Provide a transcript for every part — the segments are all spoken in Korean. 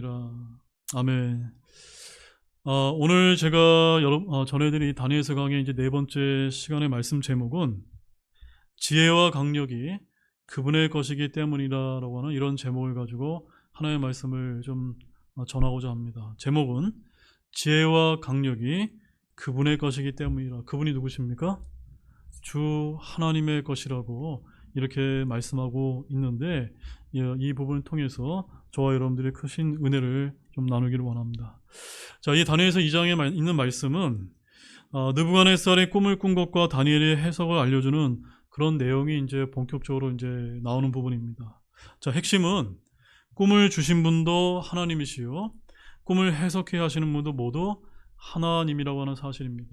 때문이라. 아멘. 오늘 제가 전해드린 다니엘서 강의 이제 네 번째 시간의 말씀 제목은 지혜와 강력이 그분의 것이기 때문이라라고 하는 이런 제목을 가지고 하나의 말씀을 좀 전하고자 합니다. 제목은 지혜와 강력이 그분의 것이기 때문이라. 그분이 누구십니까? 주 하나님의 것이라고 이렇게 말씀하고 있는데, 이 부분을 통해서 저와 여러분들의 크신 은혜를 좀 나누기를 원합니다. 자, 이 다니엘서 2장에 있는 말씀은 느부갓네살의 꿈을 꾼 것과 다니엘의 해석을 알려주는 그런 내용이 이제 본격적으로 이제 나오는 부분입니다. 자, 핵심은 꿈을 주신 분도 하나님이시요, 꿈을 해석해 하시는 분도 모두 하나님이라고 하는 사실입니다.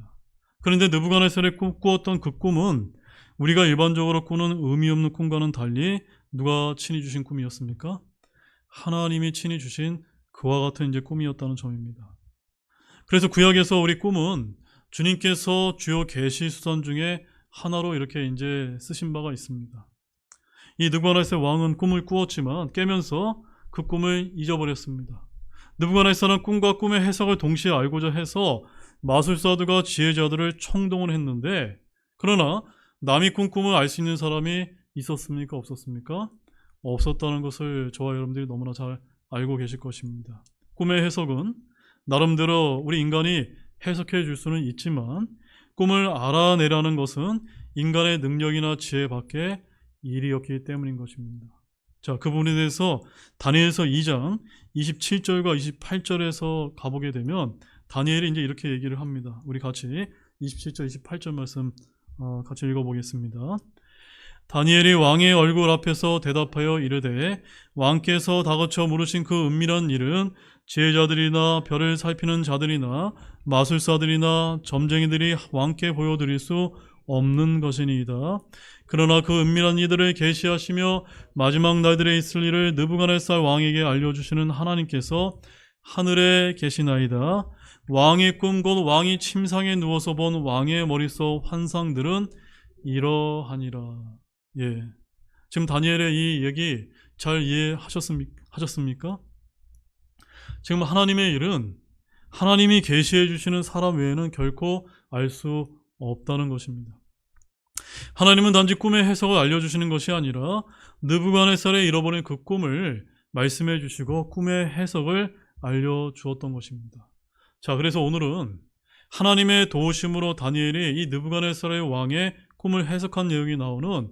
그런데 느부갓네살이 꾸었던 그 꿈은 우리가 일반적으로 꾸는 의미 없는 꿈과는 달리 누가 친히 주신 꿈이었습니까? 하나님이 친히 주신 그와 같은 이제 꿈이었다는 점입니다. 그래서 구약에서 우리 꿈은 주님께서 주요 계시 수단 중에 하나로 이렇게 이제 쓰신 바가 있습니다. 이 느부갓네살 왕은 꿈을 꾸었지만 깨면서 그 꿈을 잊어버렸습니다. 느부갓네살은 꿈과 꿈의 해석을 동시에 알고자 해서 마술사들과 지혜자들을 총동원 했는데, 그러나 남이 꾼 꿈을 알 수 있는 사람이 있었습니까? 없었습니까? 없었다는 것을 저와 여러분들이 너무나 잘 알고 계실 것입니다. 꿈의 해석은 나름대로 우리 인간이 해석해 줄 수는 있지만 꿈을 알아내라는 것은 인간의 능력이나 지혜 밖의 일이었기 때문인 것입니다. 자, 그 부분에 대해서 다니엘서 2장 27절과 28절에서 가보게 되면 다니엘이 이제 이렇게 얘기를 합니다. 우리 같이 27절, 28절 말씀 같이 읽어보겠습니다. 다니엘이 왕의 얼굴 앞에서 대답하여 이르되, 왕께서 다그쳐 물으신 그 은밀한 일은 지혜자들이나 별을 살피는 자들이나 마술사들이나 점쟁이들이 왕께 보여드릴 수 없는 것이니이다. 그러나 그 은밀한 이들을 계시하시며 마지막 날들에 있을 일을 느부갓네살 왕에게 알려주시는 하나님께서 하늘에 계시나이다. 왕의 꿈 곧 왕이 침상에 누워서 본 왕의 머릿속 환상들은 이러하니라. 예, 지금 다니엘의 이 얘기 잘 이해하셨습니까? 지금 하나님의 일은 하나님이 계시해 주시는 사람 외에는 결코 알 수 없다는 것입니다. 하나님은 단지 꿈의 해석을 알려주시는 것이 아니라 느부갓네살의 잃어버린 그 꿈을 말씀해 주시고 꿈의 해석을 알려주었던 것입니다. 자, 그래서 오늘은 하나님의 도우심으로 다니엘이 이 느부갓네살의 왕의 꿈을 해석한 내용이 나오는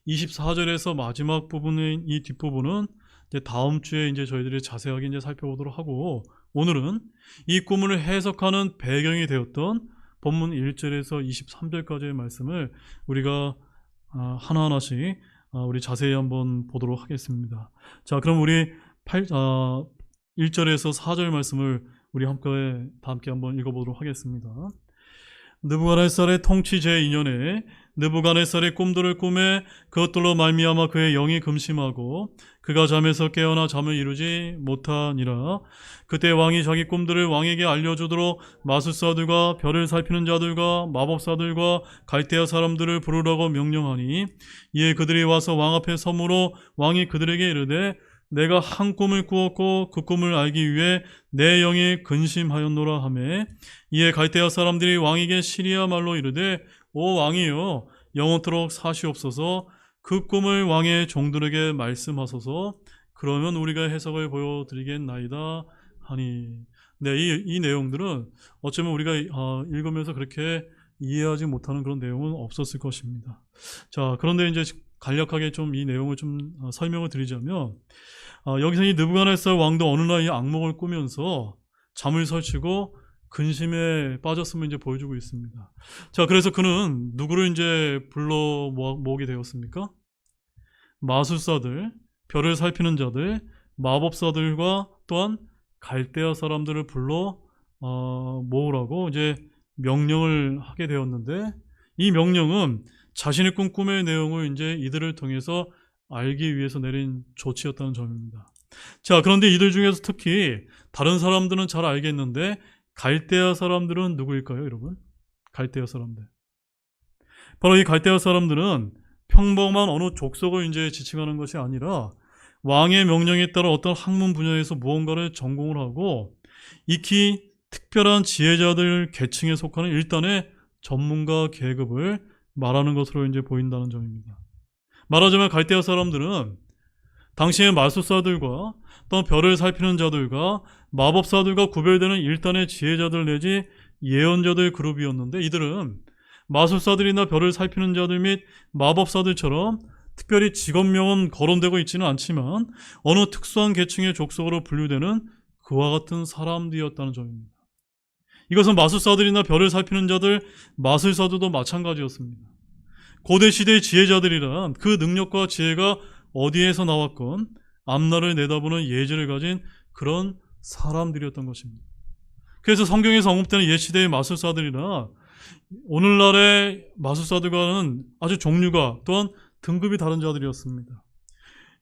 24절에서 마지막 부분인 이 뒷부분은 이제 다음 주에 이제 저희들이 자세하게 이제 살펴보도록 하고, 오늘은 이 꿈을 해석하는 배경이 되었던 본문 1절에서 23절까지의 말씀을 우리가 하나하나씩 우리 자세히 한번 보도록 하겠습니다. 자, 그럼 우리 1절에서 4절 말씀을 우리 다 함께 한번 읽어보도록 하겠습니다. 느부갓네살의 통치 제2년에 느부갓네살의 꿈들을 꾸매 그것들로 말미암아 그의 영이 금심하고 그가 잠에서 깨어나 잠을 이루지 못하니라. 그때 왕이 자기 꿈들을 왕에게 알려주도록 마술사들과 별을 살피는 자들과 마법사들과 갈대아 사람들을 부르라고 명령하니, 이에 그들이 와서 왕 앞에 서므로 왕이 그들에게 이르되, 내가 한 꿈을 꾸었고 그 꿈을 알기 위해 내 영이 근심하였노라 하매, 이에 갈대아 사람들이 왕에게 시리아 말로 이르되, 오 왕이여, 영원토록 사시옵소서. 그 꿈을 왕의 종들에게 말씀하소서. 그러면 우리가 해석을 보여드리겠나이다 하니. 네, 이 내용들은 어쩌면 우리가 읽으면서 그렇게 이해하지 못하는 그런 내용은 없었을 것입니다. 자, 그런데 이제 간략하게 좀 이 내용을 좀 설명을 드리자면, 여기서 이 느부갓네살 왕도 어느 날 이 악몽을 꾸면서 잠을 설치고 근심에 빠졌음을 이제 보여주고 있습니다. 자, 그래서 그는 누구를 이제 불러 모으게 되었습니까? 마술사들, 별을 살피는 자들, 마법사들과 또한 갈대아 사람들을 불러 모으라고 이제 명령을 하게 되었는데, 이 명령은 자신의 꿈의 내용을 이제 이들을 통해서 알기 위해서 내린 조치였다는 점입니다. 자, 그런데 이들 중에서 특히 다른 사람들은 잘 알겠는데 갈대아 사람들은 누구일까요, 여러분? 갈대아 사람들. 바로 이 갈대아 사람들은 평범한 어느 족속을 이제 지칭하는 것이 아니라 왕의 명령에 따라 어떤 학문 분야에서 무언가를 전공을 하고 익히 특별한 지혜자들 계층에 속하는 일단의 전문가 계급을 말하는 것으로 이제 보인다는 점입니다. 말하자면 갈대아 사람들은 당시의 마술사들과 또 별을 살피는 자들과 마법사들과 구별되는 일단의 지혜자들 내지 예언자들 그룹이었는데, 이들은 마술사들이나 별을 살피는 자들 및 마법사들처럼 특별히 직업명은 거론되고 있지는 않지만 어느 특수한 계층의 족속으로 분류되는 그와 같은 사람들이었다는 점입니다. 이것은 마술사들이나 별을 살피는 자들, 마술사들도 마찬가지였습니다. 고대 시대의 지혜자들이란 그 능력과 지혜가 어디에서 나왔건 앞날을 내다보는 예지를 가진 그런 사람들이었던 것입니다. 그래서 성경에서 언급되는 옛시대의 마술사들이나 오늘날의 마술사들과는 아주 종류가 또한 등급이 다른 자들이었습니다.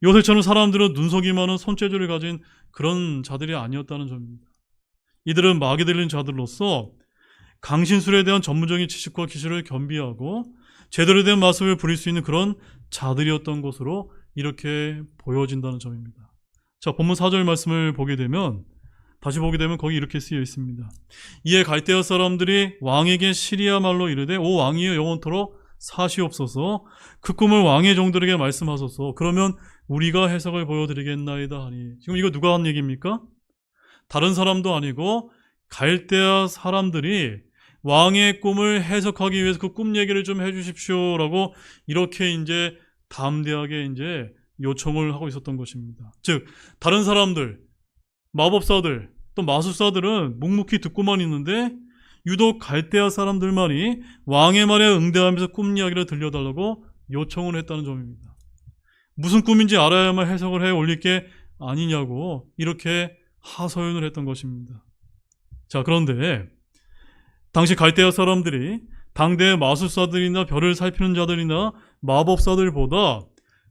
요새처럼 사람들은 눈속이 많은 손재주를 가진 그런 자들이 아니었다는 점입니다. 이들은 마귀 들린 자들로서 강신술에 대한 전문적인 지식과 기술을 겸비하고 제대로 된 마술을 부릴 수 있는 그런 자들이었던 것으로 이렇게 보여진다는 점입니다. 자, 본문 4절 말씀을 다시 보게 되면 거기 이렇게 쓰여 있습니다. 이에 갈대아 사람들이 왕에게 시리아 말로 이르되 오 왕이여 영원토록 사시옵소서, 그 꿈을 왕의 종들에게 말씀하소서, 그러면 우리가 해석을 보여드리겠나이다 하니. 지금 이거 누가 한 얘기입니까? 다른 사람도 아니고 갈대아 사람들이 왕의 꿈을 해석하기 위해서 그 꿈 얘기를 좀 해주십시오라고 이렇게 이제 담대하게 이제 요청을 하고 있었던 것입니다. 즉 다른 사람들, 마법사들 또 마술사들은 묵묵히 듣고만 있는데 유독 갈대아 사람들만이 왕의 말에 응대하면서 꿈 이야기를 들려달라고 요청을 했다는 점입니다. 무슨 꿈인지 알아야만 해석을 해 올릴 게 아니냐고 이렇게 하소연을 했던 것입니다. 자, 그런데 당시 갈대아 사람들이 당대의 마술사들이나 별을 살피는 자들이나 마법사들보다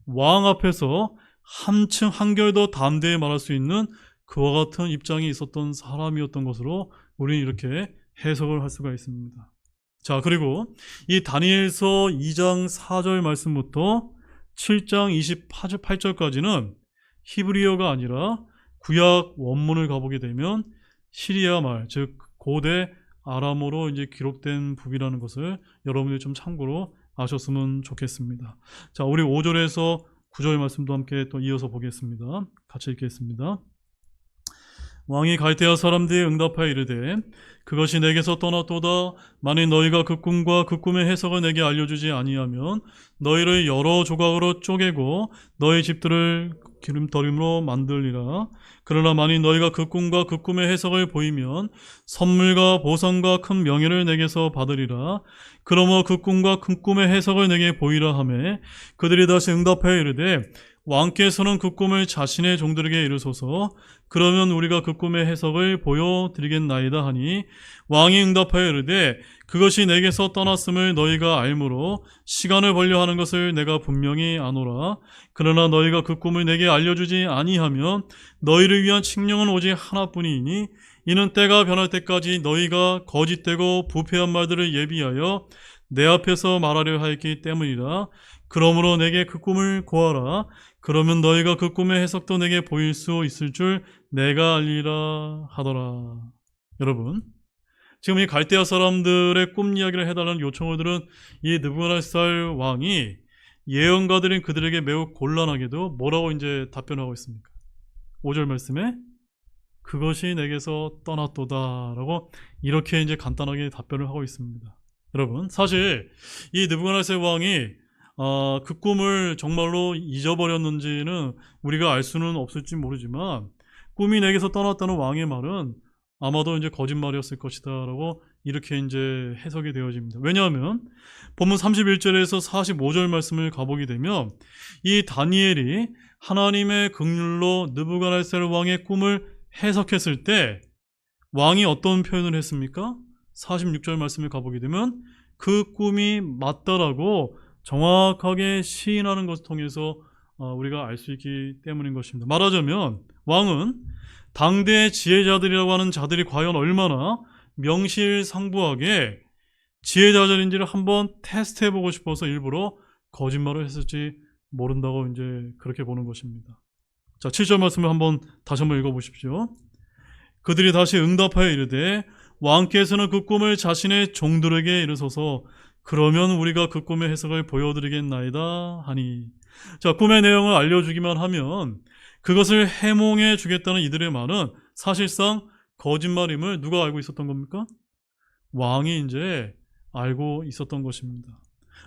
왕 앞에서 한층 한결 더 담대히 말할 수 있는 그와 같은 입장이 있었던 사람이었던 것으로 우리는 이렇게 해석을 할 수가 있습니다. 자, 그리고 이 다니엘서 2장 4절 말씀부터 7장 28절까지는 히브리어가 아니라 구약 원문을 가보게 되면 시리아 말, 즉 고대 아람어로 이제 기록된 부비라는 것을 여러분들이 좀 참고로 아셨으면 좋겠습니다. 자, 우리 5절에서 9절 말씀도 함께 또 이어서 보겠습니다. 같이 읽겠습니다. 왕이 갈대아 사람들이 응답하여 이르되 그것이 내게서 떠났도다. 만일 너희가 그 꿈과 그 꿈의 해석을 내게 알려주지 아니하면 너희를 여러 조각으로 쪼개고 너희 집들을 기름더림으로 만들리라. 그러나 만일 너희가 그 꿈과 그 꿈의 해석을 보이면 선물과 보상과 큰 명예를 내게서 받으리라. 그러므로 그 꿈과 그 꿈의 해석을 내게 보이라 하매 그들이 다시 응답하여 이르되 왕께서는 그 꿈을 자신의 종들에게 이르소서. 그러면 우리가 그 꿈의 해석을 보여드리겠나이다 하니 왕이 응답하여 이르되 그것이 내게서 떠났음을 너희가 알므로 시간을 벌려 하는 것을 내가 분명히 아노라. 그러나 너희가 그 꿈을 내게 알려주지 아니하면 너희를 위한 칙령은 오직 하나뿐이니 이는 때가 변할 때까지 너희가 거짓되고 부패한 말들을 예비하여 내 앞에서 말하려 하였기 때문이라. 그러므로 내게 그 꿈을 고하라. 그러면 너희가 그 꿈의 해석도 내게 보일 수 있을 줄 내가 알리라 하더라. 여러분, 지금 이 갈대아 사람들의 꿈 이야기를 해달라는 요청을 들은 이 느부갓네살 왕이 예언가들인 그들에게 매우 곤란하게도 뭐라고 이제 답변하고 있습니까? 5절 말씀에 그것이 내게서 떠났도다 라고 이렇게 이제 간단하게 답변을 하고 있습니다. 여러분, 사실 이 느부갓네살 왕이 그 꿈을 정말로 잊어버렸는지는 우리가 알 수는 없을지 모르지만 꿈이 내게서 떠났다는 왕의 말은 아마도 이제 거짓말이었을 것이다 라고 이렇게 이제 해석이 되어집니다. 왜냐하면 본문 31절에서 45절 말씀을 가보게 되면 이 다니엘이 하나님의 긍휼로 느부갓네살 왕의 꿈을 해석했을 때 왕이 어떤 표현을 했습니까? 46절 말씀을 가보게 되면 그 꿈이 맞다라고 정확하게 시인하는 것을 통해서 우리가 알 수 있기 때문인 것입니다. 말하자면 왕은 당대의 지혜자들이라고 하는 자들이 과연 얼마나 명실상부하게 지혜자들인지를 한번 테스트해보고 싶어서 일부러 거짓말을 했을지 모른다고 이제 그렇게 보는 것입니다. 자, 7절 말씀을 다시 한번 읽어보십시오. 그들이 다시 응답하여 이르되 왕께서는 그 꿈을 자신의 종들에게 이르소서 그러면 우리가 그 꿈의 해석을 보여드리겠나이다 하니. 자, 꿈의 내용을 알려주기만 하면 그것을 해몽해 주겠다는 이들의 말은 사실상 거짓말임을 누가 알고 있었던 겁니까? 왕이 이제 알고 있었던 것입니다.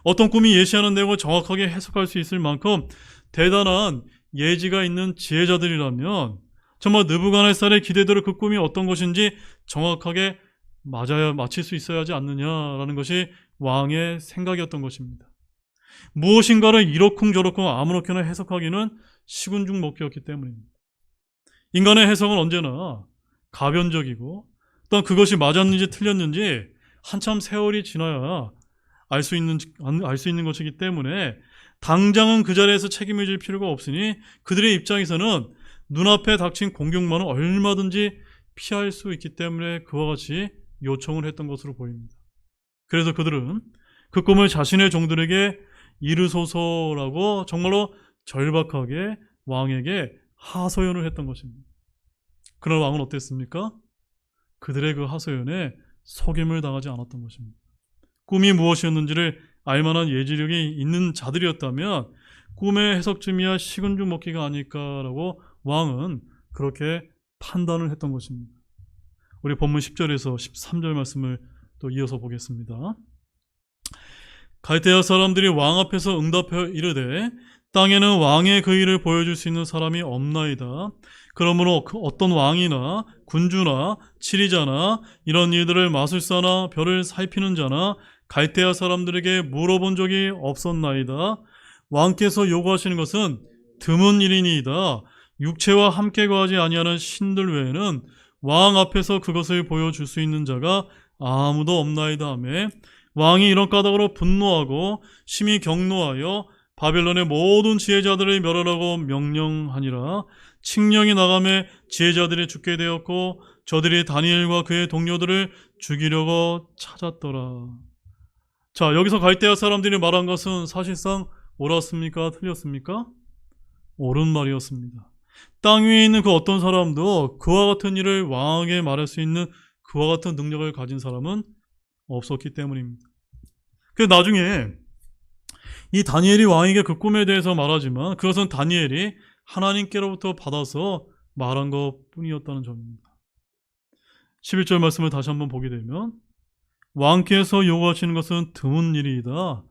어떤 꿈이 예시하는 내용을 정확하게 해석할 수 있을 만큼 대단한 예지가 있는 지혜자들이라면 정말 느부갓네살의 기대대로 그 꿈이 어떤 것인지 정확하게 맞힐 수 있어야 하지 않느냐라는 것이 왕의 생각이었던 것입니다. 무엇인가를 이러쿵저러쿵 아무렇게나 해석하기는 식은죽 먹기였기 때문입니다. 인간의 해석은 언제나 가변적이고 또한 그것이 맞았는지 틀렸는지 한참 세월이 지나야 알 수 있는 것이기 때문에 당장은 그 자리에서 책임을 질 필요가 없으니 그들의 입장에서는 눈앞에 닥친 공격만은 얼마든지 피할 수 있기 때문에 그와 같이 요청을 했던 것으로 보입니다. 그래서 그들은 그 꿈을 자신의 종들에게 이르소서라고 정말로 절박하게 왕에게 하소연을 했던 것입니다. 그러나 왕은 어땠습니까? 그들의 그 하소연에 속임을 당하지 않았던 것입니다. 꿈이 무엇이었는지를 알만한 예지력이 있는 자들이었다면 꿈의 해석쯤이야 식은죽 먹기가 아닐까라고 왕은 그렇게 판단을 했던 것입니다. 우리 본문 10절에서 13절 말씀을 또 이어서 보겠습니다. 갈대아 사람들이 왕 앞에서 응답하여 이르되 땅에는 왕의 그 일을 보여줄 수 있는 사람이 없나이다. 그러므로 어떤 왕이나 군주나 치리자나 이런 일들을 마술사나 별을 살피는 자나 갈대아 사람들에게 물어본 적이 없었나이다. 왕께서 요구하시는 것은 드문 일이니이다. 육체와 함께 거하지 아니하는 신들 외에는 왕 앞에서 그것을 보여줄 수 있는 자가 아무도 없나이다 하며 왕이 이런 까닭으로 분노하고 심히 경노하여 바벨론의 모든 지혜자들을 멸하라고 명령하니라. 칙령이 나가매 지혜자들이 죽게 되었고 저들이 다니엘과 그의 동료들을 죽이려고 찾았더라. 자, 여기서 갈대아 사람들이 말한 것은 사실상 옳았습니까? 틀렸습니까? 옳은 말이었습니다. 땅 위에 있는 그 어떤 사람도 그와 같은 일을 왕에게 말할 수 있는 그와 같은 능력을 가진 사람은 없었기 때문입니다. 그래서 나중에 이 다니엘이 왕에게 그 꿈에 대해서 말하지만 그것은 다니엘이 하나님께로부터 받아서 말한 것 뿐이었다는 점입니다. 11절 말씀을 다시 한번 보게 되면 왕께서 요구하시는 것은 드문 일이다.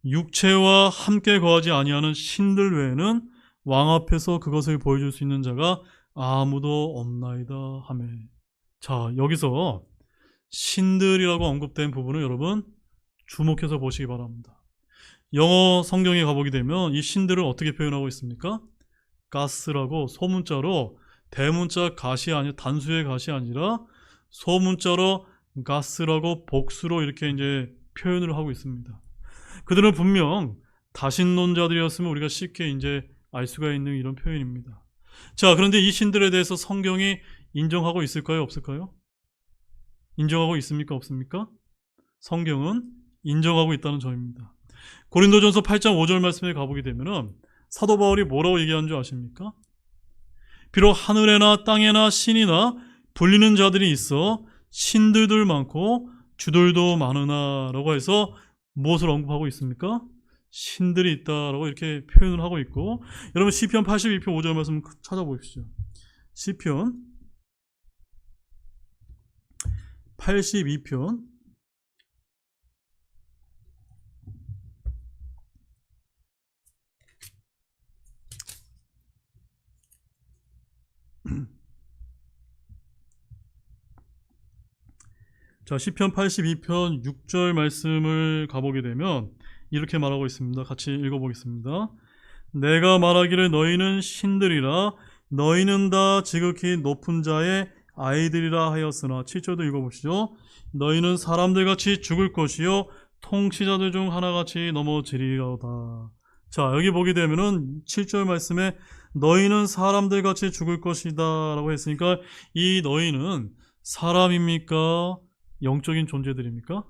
육체와 함께 거하지 아니하는 신들 외에는 왕 앞에서 그것을 보여줄 수 있는 자가 아무도 없나이다 하며. 자, 여기서 신들이라고 언급된 부분을 여러분 주목해서 보시기 바랍니다. 영어 성경에 가보게 되면 이 신들을 어떻게 표현하고 있습니까? 가스라고 소문자로 대문자 가시 아니 단수의 가시 아니라 소문자로 가스라고 복수로 이렇게 이제 표현을 하고 있습니다. 그들은 분명 다신론자들이었으면 우리가 쉽게 이제 알 수가 있는 이런 표현입니다. 자, 그런데 이 신들에 대해서 성경이 인정하고 있을까요? 없을까요? 인정하고 있습니까? 없습니까? 성경은 인정하고 있다는 점입니다. 고린도전서 8장 5절 말씀에 가보게 되면은 사도 바울이 뭐라고 얘기하는 줄 아십니까? 비록 하늘에나 땅에나 신이나 불리는 자들이 있어 신들도 많고 주들도 많으나 라고 해서 무엇을 언급하고 있습니까? 신들이 있다라고 이렇게 표현을 하고 있고, 여러분 시편 82편 5절 말씀 찾아보십시오. 시편 82편 자, 시편 82편 6절 말씀을 가보게 되면 이렇게 말하고 있습니다. 같이 읽어보겠습니다. 내가 말하기를 너희는 신들이라 너희는 다 지극히 높은 자의 아이들이라 하였으나 7절도 읽어보시죠. 너희는 사람들같이 죽을 것이요 통치자들 중 하나같이 넘어지리로다. 자, 여기 보게 되면은 7절 말씀에 너희는 사람들같이 죽을 것이다 라고 했으니까 이 너희는 사람입니까? 영적인 존재들입니까?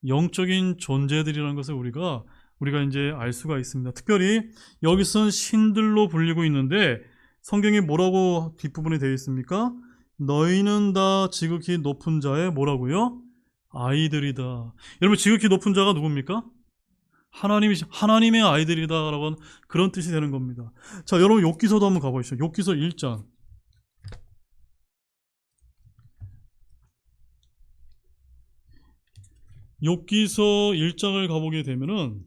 영적인 존재들이라는 것을 우리가 우리가 이제 알 수가 있습니다. 특별히 여기서는 신들로 불리고 있는데 성경이 뭐라고 뒷부분에 되어 있습니까? 너희는 다 지극히 높은 자의 뭐라고요? 아이들이다. 여러분 지극히 높은 자가 누굽니까? 하나님의 아이들이다라고 하는 그런 뜻이 되는 겁니다. 자, 여러분 욥기서도 한번 가보시죠. 욥기서 1장. 욥기서 1장을 가보게 되면은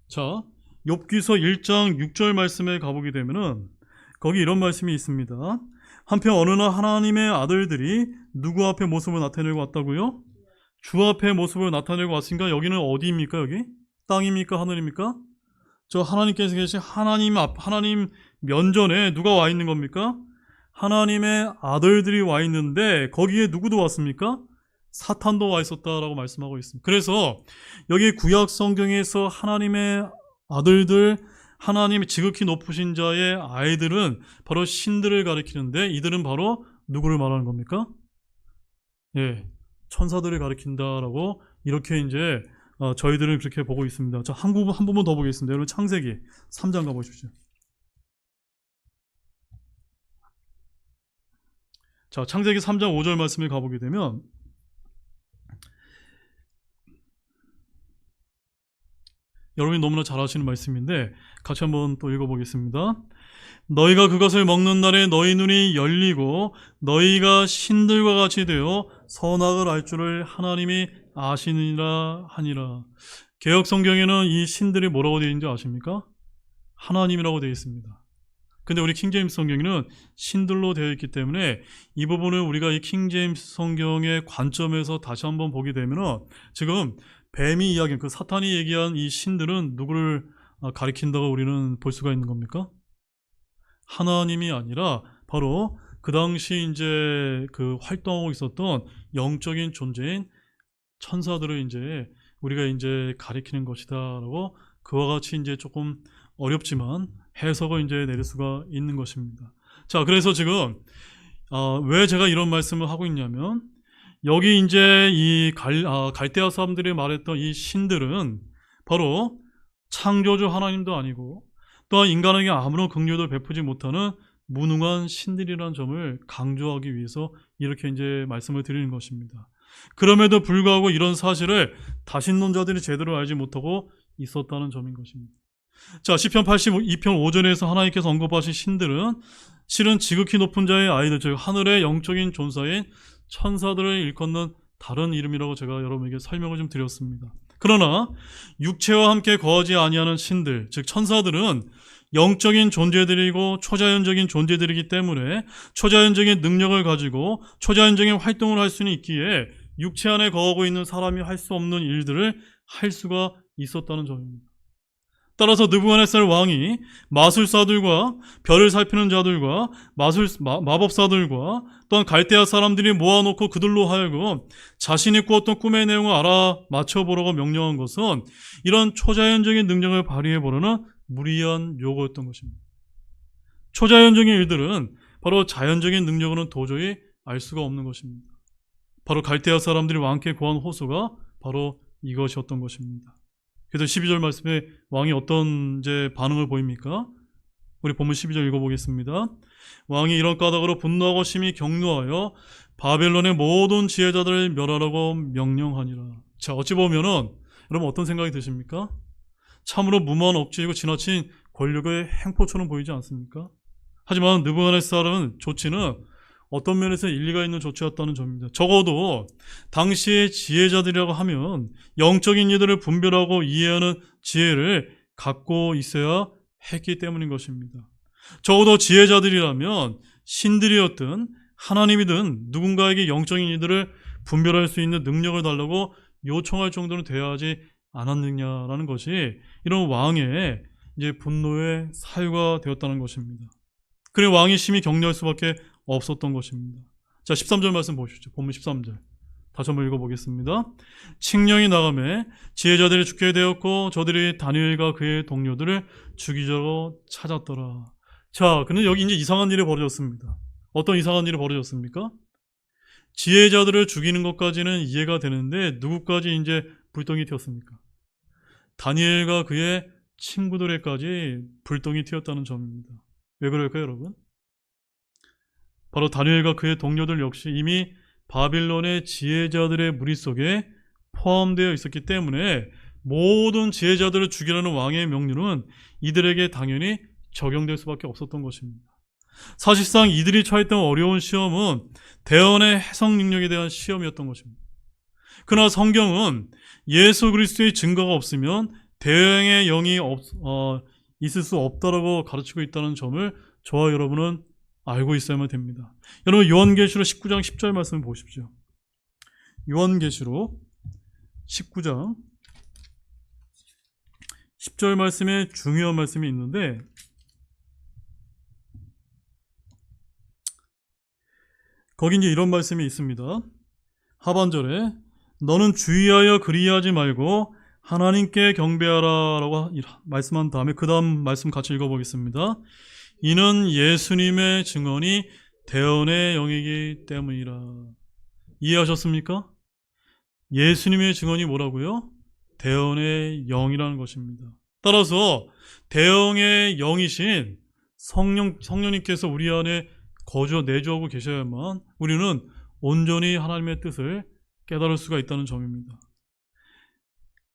자, 욥기서 1장 6절 말씀에 가보게 되면은 거기 이런 말씀이 있습니다. 한편 어느 날 하나님의 아들들이 누구 앞에 모습을 나타내고 왔다고요? 주 앞에 모습을 나타내고 왔으니까 여기는 어디입니까? 여기? 땅입니까? 하늘입니까? 저 하나님께서 계신 하나님 면전에 누가 와 있는 겁니까? 하나님의 아들들이 와 있는데 거기에 누구도 왔습니까? 사탄도 와 있었다라고 말씀하고 있습니다. 그래서 여기 구약 성경에서 하나님의 아들들, 하나님의 지극히 높으신 자의 아이들은 바로 신들을 가리키는데 이들은 바로 누구를 말하는 겁니까? 예, 천사들을 가리킨다라고 이렇게 이제 저희들은 그렇게 보고 있습니다. 자, 한 부분 더 보겠습니다. 여러분 창세기 3장 가보십시오. 자, 창세기 3장 5절 말씀을 가보게 되면 여러분이 너무나 잘 아시는 말씀인데 같이 한번 또 읽어보겠습니다. 너희가 그것을 먹는 날에 너희 눈이 열리고 너희가 신들과 같이 되어 선악을 알 줄을 하나님이 아시느니라 하니라. 개역 성경에는 이 신들이 뭐라고 되어 있는지 아십니까? 하나님이라고 되어 있습니다. 근데 우리 킹제임스 성경에는 신들로 되어 있기 때문에 이 부분을 우리가 이 킹제임스 성경의 관점에서 다시 한번 보게 되면은 지금 뱀이 이야기한 그 사탄이 얘기한 이 신들은 누구를 가리킨다고 우리는 볼 수가 있는 겁니까? 하나님이 아니라 바로 그 당시 이제 그 활동하고 있었던 영적인 존재인 천사들을 이제 우리가 이제 가리키는 것이다라고 그와 같이 이제 조금 어렵지만 해석을 이제 내릴 수가 있는 것입니다. 자, 그래서 지금 왜 제가 이런 말씀을 하고 있냐면 여기 이제 이 갈대아 사람들이 말했던 이 신들은 바로 창조주 하나님도 아니고 또한 인간에게 아무런 긍휼도 베푸지 못하는 무능한 신들이라는 점을 강조하기 위해서 이렇게 이제 말씀을 드리는 것입니다. 그럼에도 불구하고 이런 사실을 다신론자들이 제대로 알지 못하고 있었다는 점인 것입니다. 자, 시편 82편 5절에서 하나님께서 언급하신 신들은 실은 지극히 높은 자의 아이들, 즉 하늘의 영적인 존사인 천사들을 일컫는 다른 이름이라고 제가 여러분에게 설명을 좀 드렸습니다. 그러나 육체와 함께 거하지 아니하는 신들, 즉 천사들은 영적인 존재들이고 초자연적인 존재들이기 때문에 초자연적인 능력을 가지고 초자연적인 활동을 할 수는 있기에 육체 안에 거하고 있는 사람이 할 수 없는 일들을 할 수가 있었다는 점입니다. 따라서 느부갓네살 왕이 마술사들과 별을 살피는 자들과 마법사들과 또한 갈대아 사람들이 모아놓고 그들로 하여금 자신이 꾸었던 꿈의 내용을 알아맞혀보라고 명령한 것은 이런 초자연적인 능력을 발휘해보려는 무리한 요구였던 것입니다. 초자연적인 일들은 바로 자연적인 능력으로는 도저히 알 수가 없는 것입니다. 바로 갈대아 사람들이 왕께 구한 호소가 바로 이것이었던 것입니다. 그래서 12절 말씀에 왕이 어떤 이제 반응을 보입니까? 우리 본문 12절 읽어보겠습니다. 왕이 이런 까닭으로 분노하고 심히 격노하여 바벨론의 모든 지혜자들을 멸하라고 명령하니라. 자, 어찌 보면은 여러분 어떤 생각이 드십니까? 참으로 무모한 억지이고 지나친 권력의 행포처럼 보이지 않습니까? 하지만 느부갓네살은 조치는 어떤 면에서 일리가 있는 조치였다는 점입니다. 적어도 당시의 지혜자들이라고 하면 영적인 이들을 분별하고 이해하는 지혜를 갖고 있어야 했기 때문인 것입니다. 적어도 지혜자들이라면 신들이었든 하나님이든 누군가에게 영적인 이들을 분별할 수 있는 능력을 달라고 요청할 정도는 돼야 하지 않았느냐라는 것이 이런 왕의 이제 분노의 사유가 되었다는 것입니다. 그래 왕이 심히 격려할 수밖에 없었던 것입니다. 자, 13절 말씀 보십시오. 본문 13절. 다시 한번 읽어보겠습니다. 칙령이 나가매 지혜자들이 죽게 되었고 저들이 다니엘과 그의 동료들을 죽이자고 찾았더라. 자, 근데 여기 이제 이상한 일이 벌어졌습니다. 어떤 이상한 일이 벌어졌습니까? 지혜자들을 죽이는 것까지는 이해가 되는데 누구까지 이제 불똥이 튀었습니까? 다니엘과 그의 친구들에까지 불똥이 튀었다는 점입니다. 왜 그럴까요, 여러분? 바로 다니엘과 그의 동료들 역시 이미 바빌론의 지혜자들의 무리 속에 포함되어 있었기 때문에 모든 지혜자들을 죽이라는 왕의 명령은 이들에게 당연히 적용될 수밖에 없었던 것입니다. 사실상 이들이 처했던 어려운 시험은 대언의 해석 능력에 대한 시험이었던 것입니다. 그러나 성경은 예수 그리스도의 증거가 없으면 대형의 영이 있을 수 없다라고 가르치고 있다는 점을 저와 여러분은 알고 있어야만 됩니다. 여러분 요한계시록 19장 10절 말씀을 보십시오. 요한계시록 19장 10절 말씀에 중요한 말씀이 있는데 거기 이제 이런 말씀이 있습니다. 하반절에 너는 주의하여 그리하지 말고 하나님께 경배하라 라고 말씀한 다음에 그 다음 말씀 같이 읽어보겠습니다. 이는 예수님의 증언이 대언의 영이기 때문이라. 이해하셨습니까? 예수님의 증언이 뭐라고요? 대언의 영이라는 것입니다. 따라서 대언의 영이신 성령님께서 우리 안에 내주하고 계셔야만 우리는 온전히 하나님의 뜻을 깨달을 수가 있다는 점입니다.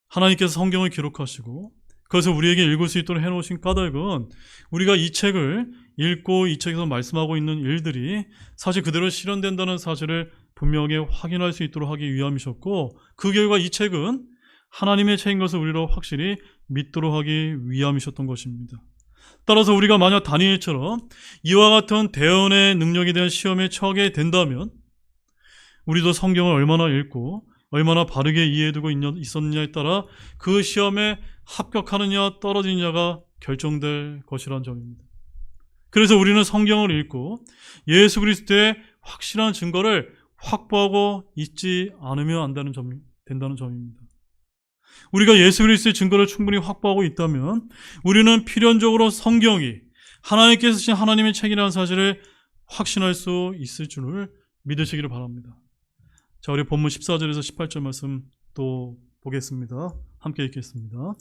하나님께서 성경을 기록하시고 그것을 우리에게 읽을 수 있도록 해놓으신 까닭은 우리가 이 책을 읽고 이 책에서 말씀하고 있는 일들이 사실 그대로 실현된다는 사실을 분명히 확인할 수 있도록 하기 위함이셨고 그 결과 이 책은 하나님의 책인 것을 우리로 확실히 믿도록 하기 위함이셨던 것입니다. 따라서 우리가 만약 다니엘처럼 이와 같은 대언의 능력에 대한 시험에 처하게 된다면 우리도 성경을 얼마나 읽고 얼마나 바르게 이해해두고 있었느냐에 따라 그 시험에 합격하느냐 떨어지느냐가 결정될 것이라는 점입니다. 그래서 우리는 성경을 읽고 예수 그리스도의 확실한 증거를 확보하고 있지 않으면 된다는 점입니다. 우리가 예수 그리스도의 증거를 충분히 확보하고 있다면 우리는 필연적으로 성경이 하나님께서 쓰신 하나님의 책이라는 사실을 확신할 수 있을 줄을 믿으시기를 바랍니다. 자, 우리 본문 14절에서 18절 말씀 또 보겠습니다. 함께 읽겠습니다.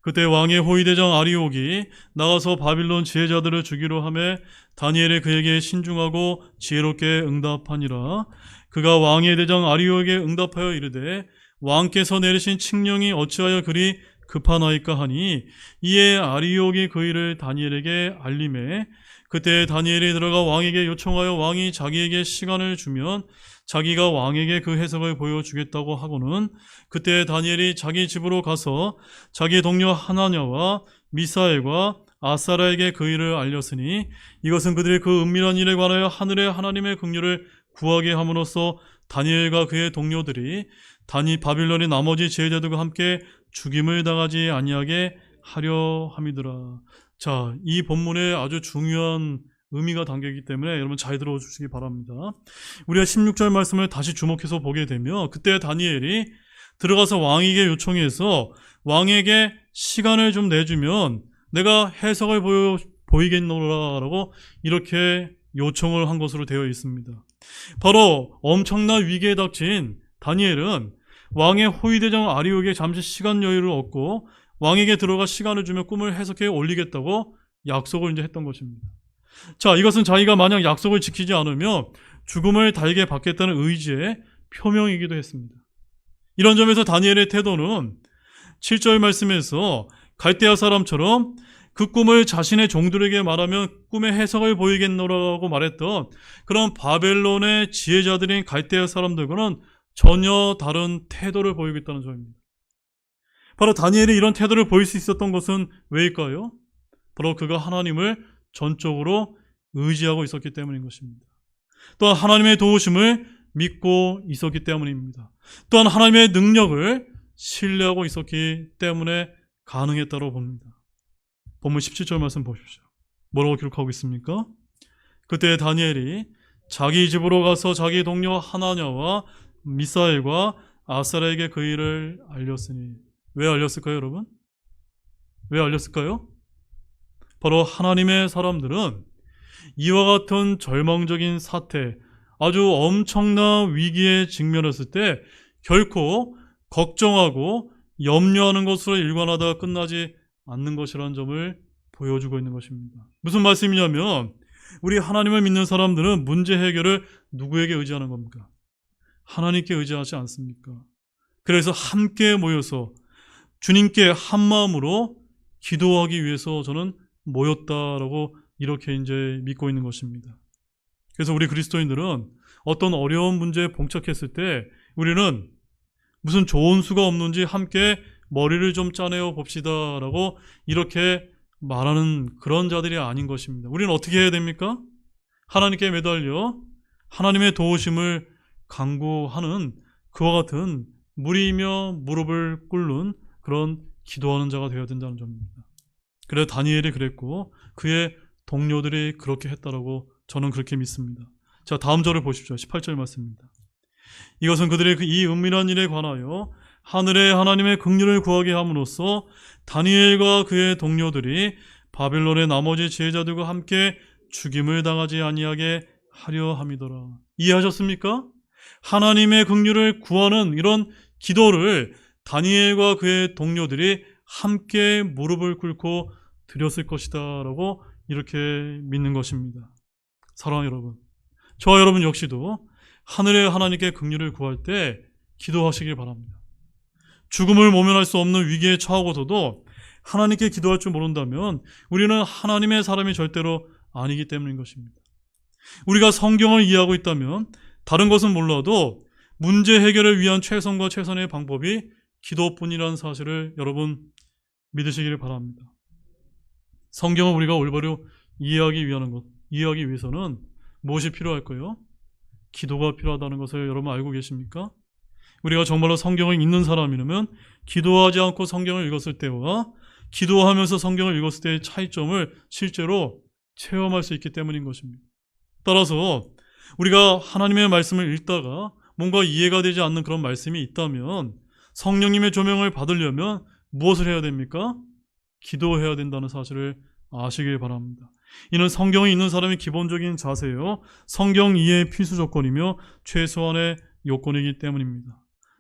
그때 왕의 호위대장 아리옥이 나가서 바빌론 지혜자들을 죽이려 하매 다니엘이 그에게 신중하고 지혜롭게 응답하니라. 그가 왕의 대장 아리옥에게 응답하여 이르되 왕께서 내리신 칙령이 어찌하여 그리 급하나이까 하니 이에 아리옥이 그 일을 다니엘에게 알림해 그때 다니엘이 들어가 왕에게 요청하여 왕이 자기에게 시간을 주면 자기가 왕에게 그 해석을 보여주겠다고 하고는 그때 다니엘이 자기 집으로 가서 자기 동료 하나냐와 미사엘과 아사라에게 그 일을 알렸으니 이것은 그들이 그 은밀한 일에 관하여 하늘의 하나님의 긍휼을 구하게 함으로써 다니엘과 그의 동료들이 바빌론의 나머지 지혜자들과 함께 죽임을 당하지 아니하게 하려 함이더라. 자, 이 본문에 아주 중요한 의미가 담겨있기 때문에 여러분 잘 들어주시기 바랍니다. 우리가 16절 말씀을 다시 주목해서 보게 되면 그때 다니엘이 들어가서 왕에게 요청해서 왕에게 시간을 좀 내주면 내가 해석을 보이겠노라라고 이렇게 요청을 한 것으로 되어 있습니다. 바로 엄청난 위기에 닥친 다니엘은 왕의 호위대장 아리옥에게 잠시 시간 여유를 얻고 왕에게 들어가 시간을 주며 꿈을 해석해 올리겠다고 약속을 이제 했던 것입니다. 자, 이것은 자기가 만약 약속을 지키지 않으면 죽음을 달게 받겠다는 의지의 표명이기도 했습니다. 이런 점에서 다니엘의 태도는 7절 말씀에서 갈대아 사람처럼 그 꿈을 자신의 종들에게 말하면 꿈의 해석을 보이겠노라고 말했던 그런 바벨론의 지혜자들인 갈대아 사람들과는 전혀 다른 태도를 보이고 있다는 점입니다. 바로 다니엘이 이런 태도를 보일 수 있었던 것은 왜일까요? 바로 그가 하나님을 전적으로 의지하고 있었기 때문인 것입니다. 또한 하나님의 도우심을 믿고 있었기 때문입니다. 또한 하나님의 능력을 신뢰하고 있었기 때문에 가능했다고 봅니다. 본문 17절 말씀 보십시오. 뭐라고 기록하고 있습니까? 그때 다니엘이 자기 집으로 가서 자기 동료 하나냐와 미사엘과 아사라에게 그 일을 알렸으니. 왜 알렸을까요, 여러분? 왜 알렸을까요? 바로 하나님의 사람들은 이와 같은 절망적인 사태, 아주 엄청난 위기에 직면했을 때 결코 걱정하고 염려하는 것으로 일관하다가 끝나지 않는 것이라는 점을 보여주고 있는 것입니다. 무슨 말씀이냐면 우리 하나님을 믿는 사람들은 문제 해결을 누구에게 의지하는 겁니까? 하나님께 의지하지 않습니까? 그래서 함께 모여서 주님께 한 마음으로 기도하기 위해서 저는 모였다라고 이렇게 이제 믿고 있는 것입니다. 그래서 우리 그리스도인들은 어떤 어려운 문제에 봉착했을 때 우리는 무슨 좋은 수가 없는지 함께 머리를 좀 짜내어 봅시다라고 이렇게 말하는 그런 자들이 아닌 것입니다. 우리는 어떻게 해야 됩니까? 하나님께 매달려 하나님의 도우심을 간구하는 그와 같은 무리이며 무릎을 꿇는 그런 기도하는 자가 되어야 된다는 점입니다. 그래서 다니엘이 그랬고 그의 동료들이 그렇게 했다라고 저는 그렇게 믿습니다. 자, 다음 절을 보십시오. 18절 말씀입니다. 이것은 그들의 이 은밀한 일에 관하여 하늘의 하나님의 긍휼을 구하게 함으로써 다니엘과 그의 동료들이 바빌론의 나머지 지혜자들과 함께 죽임을 당하지 아니하게 하려 함이더라. 이해하셨습니까? 하나님의 긍휼을 구하는 이런 기도를 다니엘과 그의 동료들이 함께 무릎을 꿇고 드렸을 것이다 라고 이렇게 믿는 것입니다. 사랑하는 여러분, 저와 여러분 역시도 하늘의 하나님께 긍휼을 구할 때 기도하시길 바랍니다. 죽음을 모면할 수 없는 위기에 처하고서도 하나님께 기도할 줄 모른다면 우리는 하나님의 사람이 절대로 아니기 때문인 것입니다. 우리가 성경을 이해하고 있다면 다른 것은 몰라도 문제 해결을 위한 최선과 최선의 방법이 기도뿐이라는 사실을 여러분 믿으시기를 바랍니다. 성경을 우리가 올바로 이해하기 위해서는 무엇이 필요할까요? 기도가 필요하다는 것을 여러분 알고 계십니까? 우리가 정말로 성경을 읽는 사람이라면 기도하지 않고 성경을 읽었을 때와 기도하면서 성경을 읽었을 때의 차이점을 실제로 체험할 수 있기 때문인 것입니다. 따라서 우리가 하나님의 말씀을 읽다가 뭔가 이해가 되지 않는 그런 말씀이 있다면 성령님의 조명을 받으려면 무엇을 해야 됩니까? 기도해야 된다는 사실을 아시길 바랍니다. 이는 성경을 읽는 사람의 기본적인 자세요. 성경 이해의 필수 조건이며 최소한의 요건이기 때문입니다.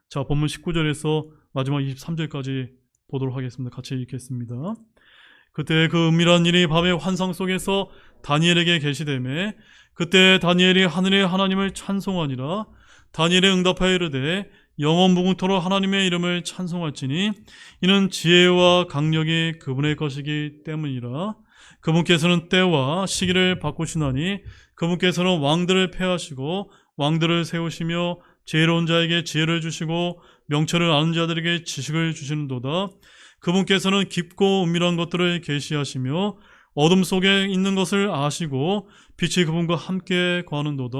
자, 본문 19절에서 마지막 23절까지 보도록 하겠습니다. 같이 읽겠습니다. 그때 그 은밀한 일이 밤의 환상 속에서 다니엘에게 계시되매 그때 다니엘이 하늘의 하나님을 찬송하니라. 다니엘이 응답하여 이르되 영원무궁토록 하나님의 이름을 찬송할지니 이는 지혜와 강력이 그분의 것이기 때문이라. 그분께서는 때와 시기를 바꾸시나니 그분께서는 왕들을 패하시고 왕들을 세우시며 지혜로운 자에게 지혜를 주시고 명철을 아는 자들에게 지식을 주시는도다. 그분께서는 깊고 은밀한 것들을 계시하시며 어둠 속에 있는 것을 아시고 빛이 그분과 함께 거하는도다.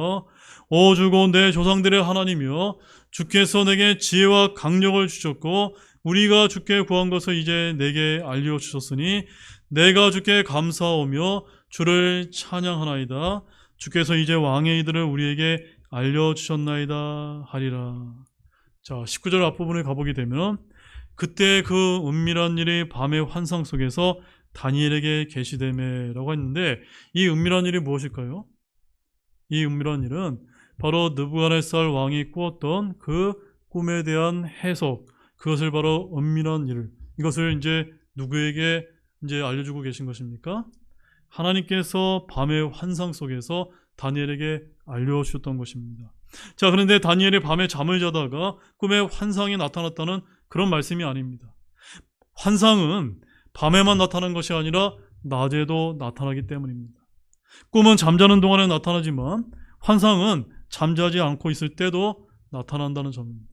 오 주고 내 조상들의 하나님이여, 주께서 내게 지혜와 강력을 주셨고 우리가 주께 구한 것을 이제 내게 알려주셨으니 내가 주께 감사하며 주를 찬양하나이다. 주께서 이제 왕의 이들을 우리에게 알려주셨나이다 하리라. 자, 19절 앞부분에 가보게 되면 그때 그 은밀한 일이 밤의 환상 속에서 다니엘에게 계시되매라고 했는데 이 은밀한 일이 무엇일까요? 이 은밀한 일은 바로 느부갓네살 왕이 꾸었던 그 꿈에 대한 해석, 그것을 바로 은밀한 일, 이것을 이제 누구에게 이제 알려주고 계신 것입니까? 하나님께서 밤의 환상 속에서 다니엘에게 알려주셨던 것입니다. 자, 그런데 다니엘이 밤에 잠을 자다가 꿈에 환상이 나타났다는 그런 말씀이 아닙니다. 환상은 밤에만 나타나는 것이 아니라 낮에도 나타나기 때문입니다. 꿈은 잠자는 동안에 나타나지만 환상은 잠자지 않고 있을 때도 나타난다는 점입니다.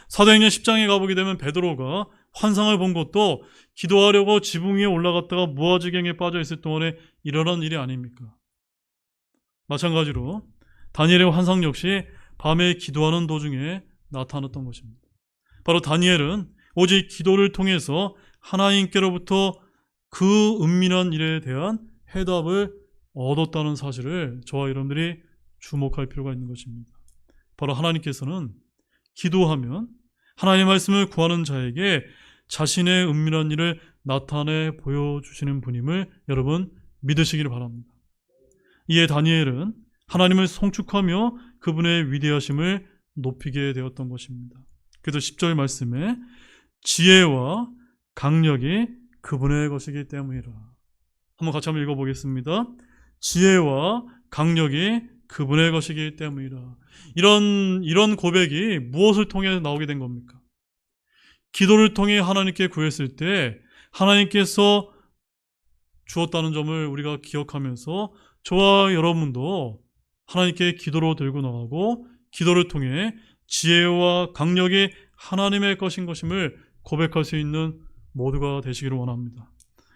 사도행전 10장에 가보게 되면 베드로가 환상을 본 것도 기도하려고 지붕 위에 올라갔다가 무아지경에 빠져 있을 동안에 일어난 일이 아닙니까? 마찬가지로 다니엘의 환상 역시 밤에 기도하는 도중에 나타났던 것입니다. 바로 다니엘은 오직 기도를 통해서 하나님께로부터 그 은밀한 일에 대한 해답을 얻었다는 사실을 저와 여러분들이 주목할 필요가 있는 것입니다. 바로 하나님께서는 기도하면 하나님의 말씀을 구하는 자에게 자신의 은밀한 일을 나타내 보여주시는 분임을 여러분 믿으시기를 바랍니다. 이에 다니엘은 하나님을 송축하며 그분의 위대하심을 높이게 되었던 것입니다. 그래서 10절 말씀에 지혜와 강력이 그분의 것이기 때문이라. 같이 한번 읽어보겠습니다. 지혜와 강력이 그분의 것이기 때문이라. 이런 고백이 무엇을 통해 나오게 된 겁니까? 기도를 통해 하나님께 구했을 때 하나님께서 주었다는 점을 우리가 기억하면서 저와 여러분도 하나님께 기도로 들고 나가고 기도를 통해 지혜와 강력이 하나님의 것임을 고백할 수 있는 모두가 되시기를 원합니다.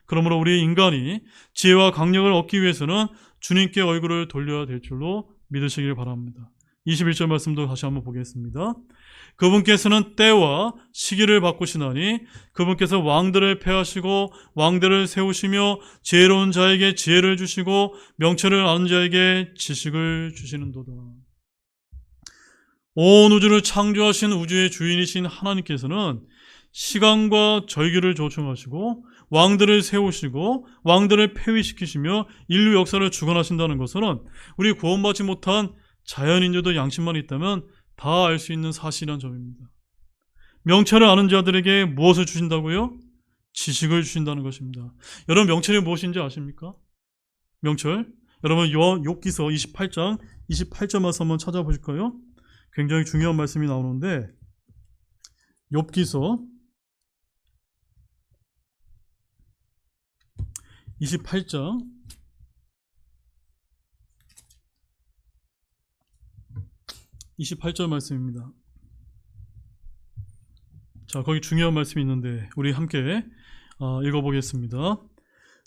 그러므로 우리 인간이 지혜와 강력을 얻기 위해서는 주님께 얼굴을 돌려야 될 줄로 믿으시길 바랍니다. 21절 말씀도 다시 한번 보겠습니다. 그분께서는 때와 시기를 바꾸시나니 그분께서 왕들을 패하시고 왕들을 세우시며 지혜로운 자에게 지혜를 주시고 명철을 아는 자에게 지식을 주시는도다. 온 우주를 창조하신 우주의 주인이신 하나님께서는 시간과 절기를 조충하시고 왕들을 세우시고 왕들을 폐위시키시며 인류 역사를 주관하신다는 것은 우리 구원받지 못한 자연인들도 양심만 있다면 다 알 수 있는 사실이란 점입니다. 명철을 아는 자들에게 무엇을 주신다고요? 지식을 주신다는 것입니다. 여러분, 명철이 무엇인지 아십니까? 명철. 여러분, 욥기서 28장 28절 말씀 한번 찾아보실까요? 굉장히 중요한 말씀이 나오는데 욥기서 28장 28절 말씀입니다. 자, 거기 중요한 말씀이 있는데 우리 함께 읽어보겠습니다.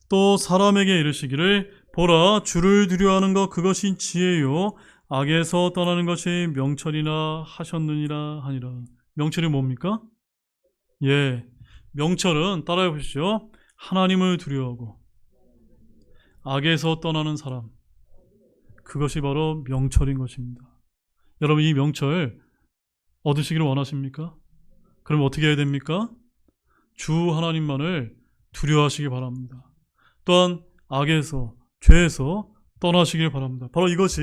또 사람에게 이르시기를 보라, 주를 두려워하는 것 그것이 지혜요 악에서 떠나는 것이 명철이나 하셨느니라 하니라. 명철이 뭡니까? 예, 명철은 따라해 보시죠. 하나님을 두려워하고 악에서 떠나는 사람, 그것이 바로 명철인 것입니다. 여러분, 이 명철 얻으시기를 원하십니까? 그럼 어떻게 해야 됩니까? 주 하나님만을 두려워하시기 바랍니다. 또한 악에서, 죄에서 떠나시길 바랍니다. 바로 이것이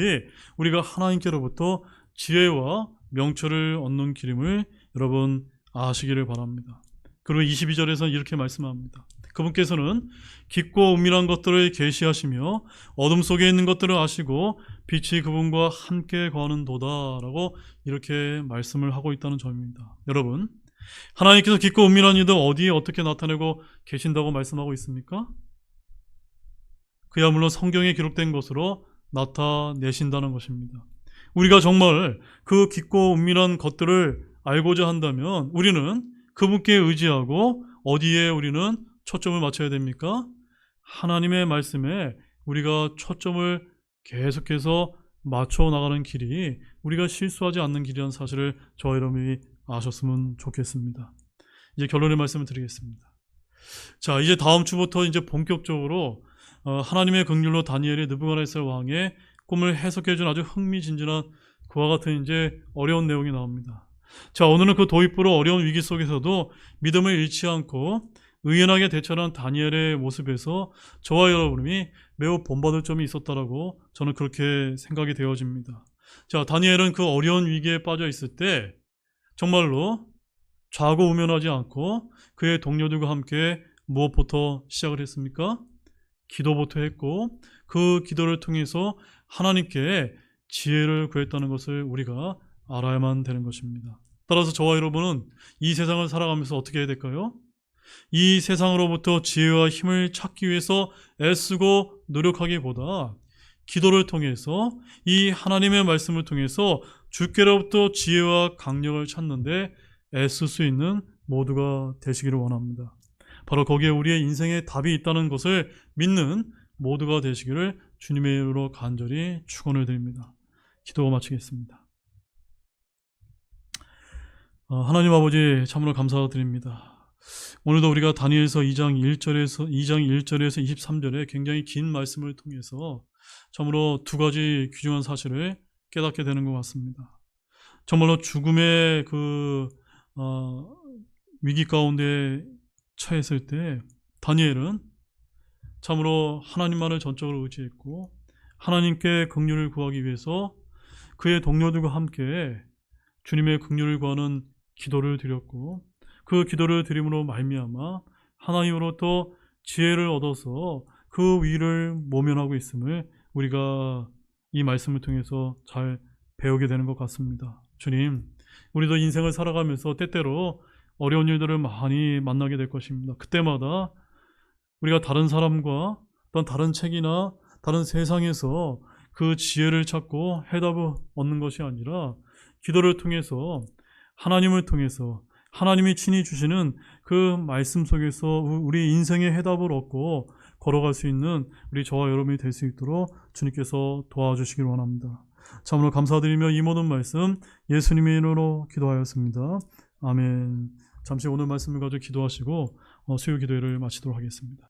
우리가 하나님께로부터 지혜와 명철을 얻는 길임을 여러분 아시기를 바랍니다. 그리고 22절에서는 이렇게 말씀합니다. 그분께서는 깊고 은밀한 것들을 계시하시며 어둠 속에 있는 것들을 아시고 빛이 그분과 함께 거하는 도다라고 이렇게 말씀을 하고 있다는 점입니다. 여러분, 하나님께서 깊고 은밀한 일들 어디에 어떻게 나타내고 계신다고 말씀하고 있습니까? 그야말로 성경에 기록된 것으로 나타내신다는 것입니다. 우리가 정말 그 깊고 은밀한 것들을 알고자 한다면 우리는 그분께 의지하고 어디에 우리는 초점을 맞춰야 됩니까? 하나님의 말씀에 우리가 초점을 계속해서 맞춰 나가는 길이 우리가 실수하지 않는 길이라는 사실을 저와 여러분이 아셨으면 좋겠습니다. 이제 결론의 말씀을 드리겠습니다. 자, 이제 다음 주부터 이제 본격적으로 하나님의 긍휼로 다니엘의 느부갓네살 왕의 꿈을 해석해 준 아주 흥미진진한 그와 같은 이제 어려운 내용이 나옵니다. 자, 오늘은 그 도입부로 어려운 위기 속에서도 믿음을 잃지 않고 의연하게 대처한 다니엘의 모습에서 저와 여러분이 매우 본받을 점이 있었다라고 저는 그렇게 생각이 되어집니다. 자, 다니엘은 그 어려운 위기에 빠져 있을 때 정말로 좌고우면하지 않고 그의 동료들과 함께 무엇부터 시작을 했습니까? 기도부터 했고 그 기도를 통해서 하나님께 지혜를 구했다는 것을 우리가 알아야만 되는 것입니다. 따라서 저와 여러분은 이 세상을 살아가면서 어떻게 해야 될까요? 이 세상으로부터 지혜와 힘을 찾기 위해서 애쓰고 노력하기보다 기도를 통해서 이 하나님의 말씀을 통해서 주께로부터 지혜와 강력을 찾는데 애쓸 수 있는 모두가 되시기를 원합니다. 바로 거기에 우리의 인생에 답이 있다는 것을 믿는 모두가 되시기를 주님의 이름으로 간절히 축원을 드립니다. 기도 마치겠습니다. 하나님 아버지 참으로 감사드립니다. 오늘도 우리가 다니엘서 2장 1절에서 23절에 굉장히 긴 말씀을 통해서 참으로 두 가지 귀중한 사실을 깨닫게 되는 것 같습니다. 정말로 죽음의 위기 가운데 처했을 때 다니엘은 참으로 하나님만을 전적으로 의지했고 하나님께 긍휼을 구하기 위해서 그의 동료들과 함께 주님의 긍휼을 구하는 기도를 드렸고 그 기도를 드림으로 말미암아 하나님으로부터 지혜를 얻어서 그 위를 모면하고 있음을 우리가 이 말씀을 통해서 잘 배우게 되는 것 같습니다. 주님, 우리도 인생을 살아가면서 때때로 어려운 일들을 많이 만나게 될 것입니다. 그때마다 우리가 다른 사람과 어떤 다른 책이나 다른 세상에서 그 지혜를 찾고 해답을 얻는 것이 아니라 기도를 통해서 하나님을 통해서 하나님이 친히 주시는 그 말씀 속에서 우리 인생의 해답을 얻고 걸어갈 수 있는 우리 저와 여러분이 될 수 있도록 주님께서 도와주시길 원합니다. 참으로 감사드리며 이 모든 말씀 예수님의 이름으로 기도하였습니다. 아멘. 잠시 오늘 말씀을 가지고 기도하시고 수요 기도회를 마치도록 하겠습니다.